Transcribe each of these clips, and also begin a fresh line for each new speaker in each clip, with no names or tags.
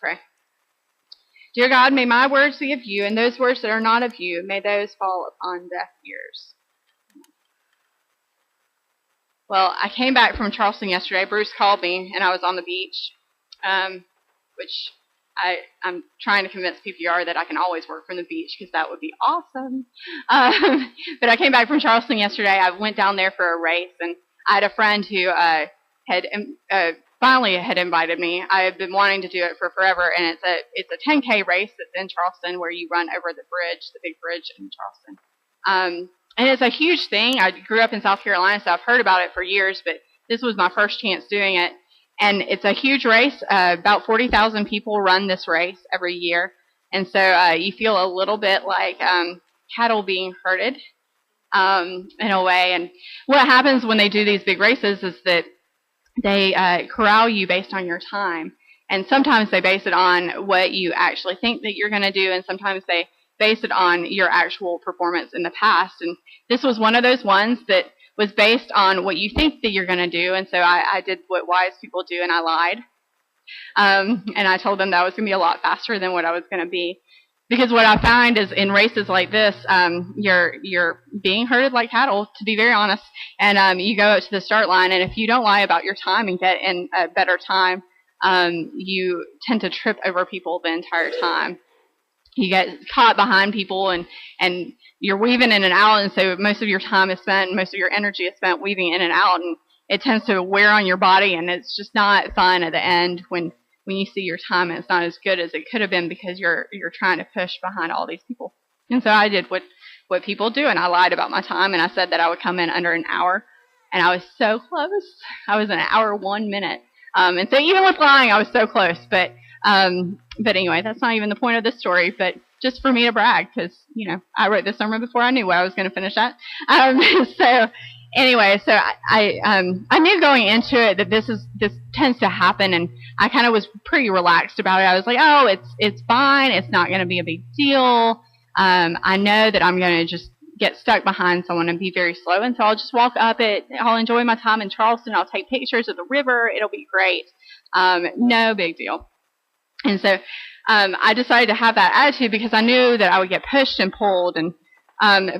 pray. Dear God, may my words be of you, and those words that are not of you, may those fall upon deaf ears. Well, I came back from Charleston yesterday. Bruce called me, and I was on the beach, which I'm trying to convince PPR that I can always work from the beach because that would be awesome. But I came back from Charleston yesterday. I went down there for a race, and I had a friend who finally had invited me. I had been wanting to do it for forever, and it's a 10K race that's in Charleston where you run over the bridge, the big bridge in Charleston. And it's a huge thing. I grew up in South Carolina, so I've heard about it for years, but this was my first chance doing it. And it's a huge race. About 40,000 people run this race every year. And so you feel a little bit like cattle being herded in a way. And what happens when they do these big races is that they corral you based on your time. And sometimes they base it on what you actually think that you're going to do, and sometimes they base it on your actual performance in the past. And this was one of those ones that was based on what you think that you're going to do. And so I did what wise people do, and I lied. And I told them that I was going to be a lot faster than what I was going to be. Because what I find is in races like this, you're being herded like cattle, to be very honest. And you go up to the start line, and if you don't lie about your time and get in a better time, you tend to trip over people the entire time. You get caught behind people, and you're weaving in and out, and so most of your time is spent, most of your energy is spent weaving in and out, and it tends to wear on your body, and it's just not fun at the end when you see your time and it's not as good as it could have been because you're trying to push behind all these people. And so I did what people do, and I lied about my time, and I said that I would come in under an hour, and I was so close. I was an hour 1 minute. And so even with lying, I was so close, but anyway, that's not even the point of this story, but just for me to brag, because, I wrote this sermon before I knew what I was going to finish at. So I knew going into it that this tends to happen, and I kind of was pretty relaxed about it. I was like, oh, it's fine. It's not going to be a big deal. I know that I'm going to just get stuck behind someone and be very slow, and so I'll just walk up it. I'll enjoy my time in Charleston. I'll take pictures of the river. It'll be great. No big deal. And so I decided to have that attitude because I knew that I would get pushed and pulled, and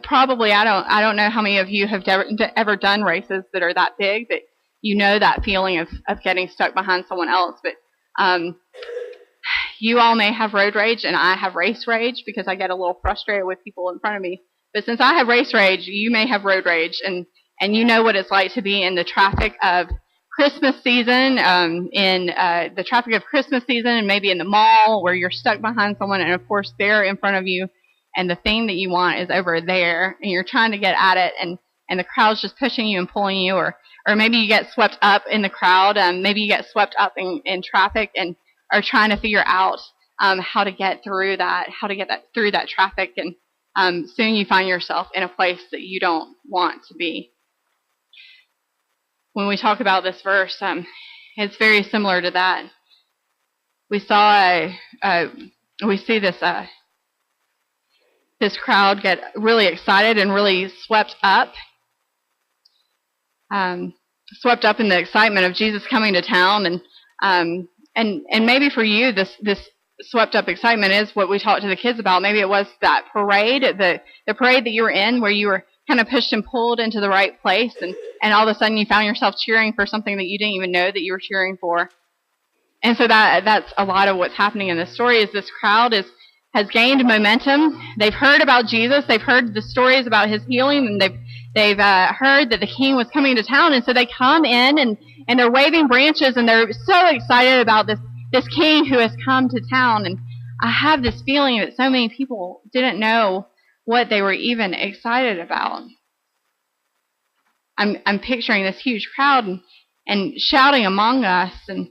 probably I don't know how many of you have ever done races that are that big that you know that feeling of getting stuck behind someone else. But you all may have road rage, and I have race rage because I get a little frustrated with people in front of me. But since I have race rage, you may have road rage, and you know what it's like to be in the traffic of Christmas season, in the traffic of Christmas season, and maybe in the mall where you're stuck behind someone, and of course they're in front of you, and the thing that you want is over there, and you're trying to get at it, and the crowd's just pushing you and pulling you, or maybe you get swept up in the crowd, maybe you get swept up in traffic and are trying to figure out how to get through that, through that traffic, and soon you find yourself in a place that you don't want to be. When we talk about this verse, it's very similar to that. We see this crowd get really excited and really swept up in the excitement of Jesus coming to town, and maybe for you this swept up excitement is what we talked to the kids about. Maybe it was that parade, the parade that you were in, where you were kind of pushed and pulled into the right place, and all of a sudden you found yourself cheering for something that you didn't even know that you were cheering for. And so that's a lot of what's happening in this story. Is this crowd has gained momentum. They've heard about Jesus. They've heard the stories about his healing, and they've heard that the king was coming to town, and so they come in and they're waving branches, and they're so excited about this king who has come to town. And I have this feeling that so many people didn't know what they were even excited about. I'm picturing this huge crowd and shouting among us, and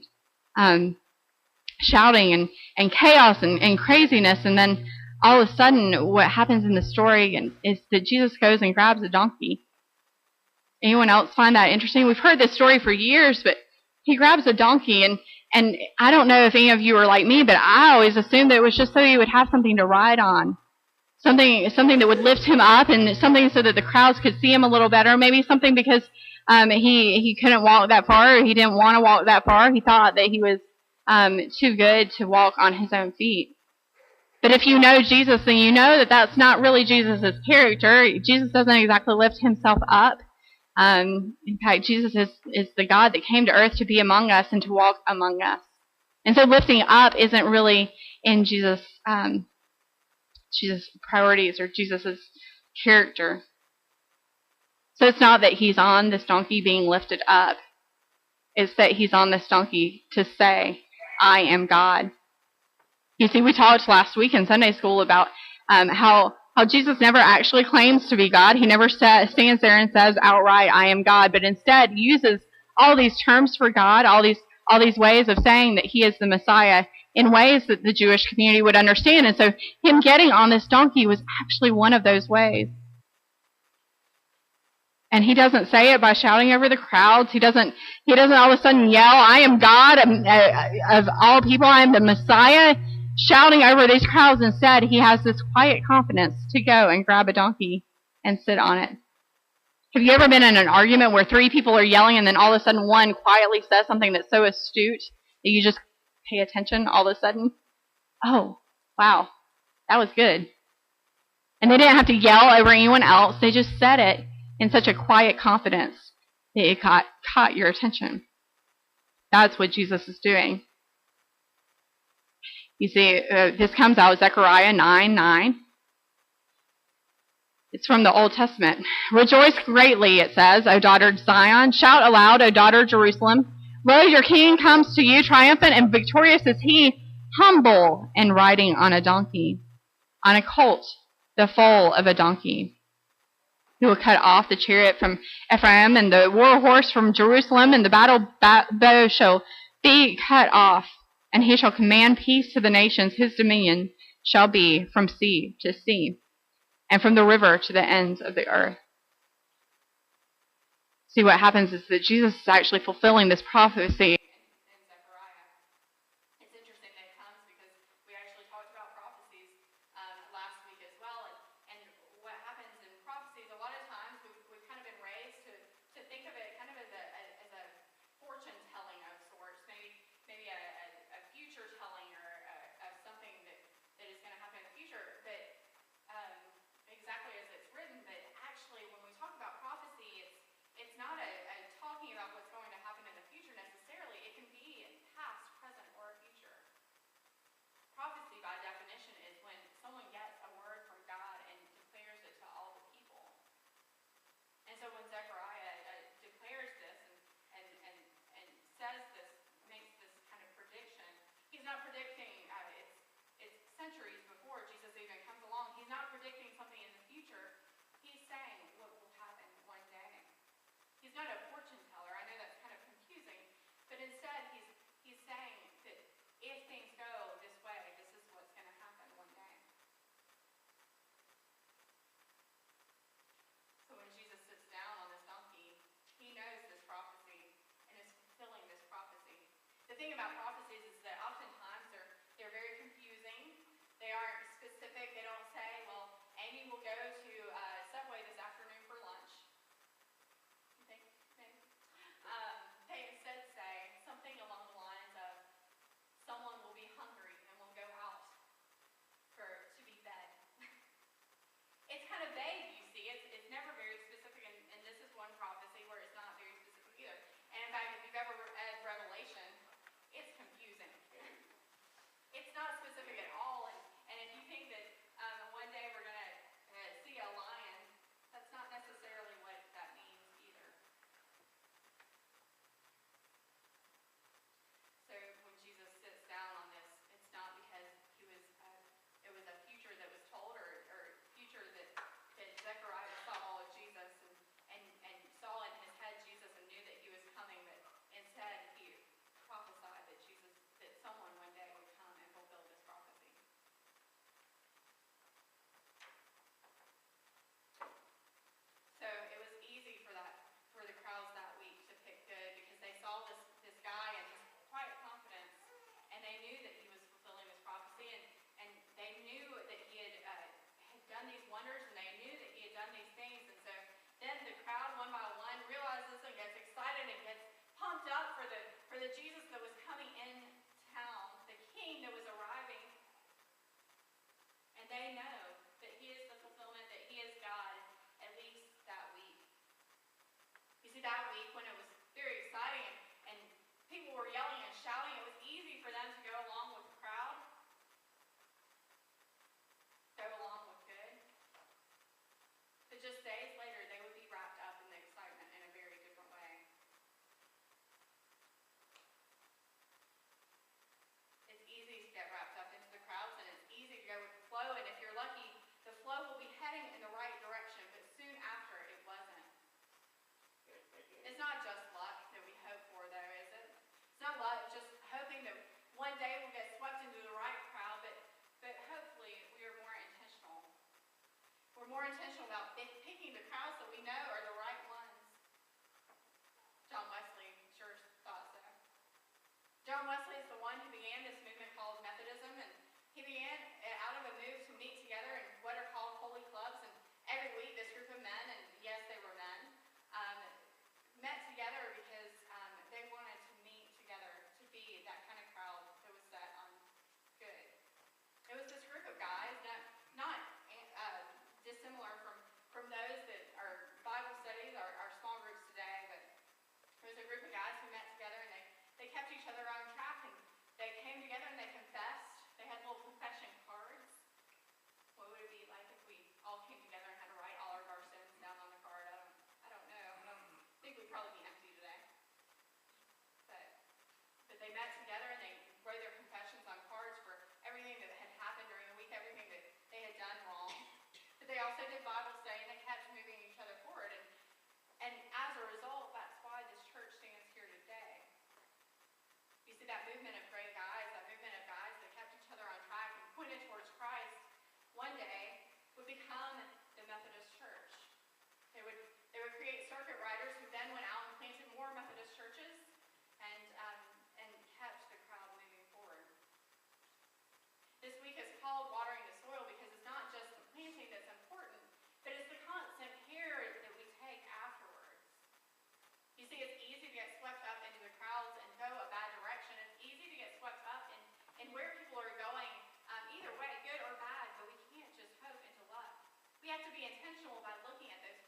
shouting and chaos and craziness, and then all of a sudden what happens in the story is that Jesus goes and grabs a donkey. Anyone else find that interesting? We've heard this story for years, but he grabs a donkey, and I don't know if any of you are like me, but I always assumed that it was just so he would have something to ride on. Something that would lift him up, and something so that the crowds could see him a little better. Maybe something because he couldn't walk that far, or he didn't want to walk that far. He thought that he was too good to walk on his own feet. But if you know Jesus, then you know that that's not really Jesus' character. Jesus doesn't exactly lift himself up. In fact, Jesus is the God that came to earth to be among us and to walk among us. And so lifting up isn't really in Jesus' priorities or Jesus' character. So it's not that he's on this donkey being lifted up. It's that he's on this donkey to say, I am God. You see, we talked last week in Sunday school about how Jesus never actually claims to be God. He never stands there and says outright, I am God, but instead uses all these terms for God, all these ways of saying that he is the Messiah in ways that the Jewish community would understand. And so him getting on this donkey was actually one of those ways. And he doesn't say it by shouting over the crowds. He doesn't all of a sudden yell, I am God of all people. I am the Messiah, shouting over these crowds. Instead, he has this quiet confidence to go and grab a donkey and sit on it. Have you ever been in an argument where three people are yelling and then all of a sudden one quietly says something that's so astute that you just pay attention all of a sudden? Oh, wow, that was good. And they didn't have to yell over anyone else. They just said it in such a quiet confidence that it caught your attention. That's what Jesus is doing. You see, this comes out of Zechariah 9:9. It's from the Old Testament. Rejoice greatly, it says, O daughter Zion. Shout aloud, O daughter Jerusalem. Lo, your king comes to you, triumphant and victorious is he, humble and riding on a donkey, on a colt, the foal of a donkey. He will cut off the chariot from Ephraim and the war horse from Jerusalem, and the battle bow shall be cut off, and he shall command peace to the nations. His dominion shall be from sea to sea, and from the river to the ends of the earth. See, what happens is that Jesus is actually fulfilling this prophecy. week when it was very exciting and people were yelling and shouting, it was easy for them to go along with the crowd, go along with good. But just days later, they would be wrapped up in the excitement in a very different way. It's easy to get wrapped up into the crowds, and it's easy to go with the flow, and if you're lucky, the flow will be heading in the right direction, but soon after, it wasn't. It's not just luck that we hope for, though, is it? It's not luck, just hoping that one day we'll get swept into the right crowd, but hopefully we are more intentional. We're more intentional about picking the crowds that we know are the right ones. John Wesley sure thought so. John Wesley is the one who began this movement called Methodism, and he began out of a move to meet together in what are called holy clubs, and every week this group of men, and yes, they were men, met together because they wanted to meet together to be that kind of crowd that was set on good. It was this group of guys, not dissimilar from those that are Bible studies, our small groups today, but there was a group of guys who met together and they kept each other on track, and they came together and they confessed. They had little confession cards. What would it be like if we all came together and had to write all of our sins down on the card? I don't know. I don't think we'd probably be empty today. But they met together and they wrote their confessions on cards for everything that had happened during the week, everything that they had done wrong. But they also did Bible study and they kept moving each other forward. And as a result, that's why this church stands here today. You see that movement of great guys, that movement of guys that kept each other on track and pointed towards Christ, one day would become the Methodist Church. They would create circuit riders who then went out and planted more Methodist churches and kept the crowd moving forward. This week is called Watering the Soil because it's not just the planting that's important, but it's the constant care that we take afterwards. You see, it's easy to get swept up into the crowds and go a bad direction. It's easy to get swept up in where people are going, either way, good or bad, but we can't just hope into luck. We have to be intentional about looking at those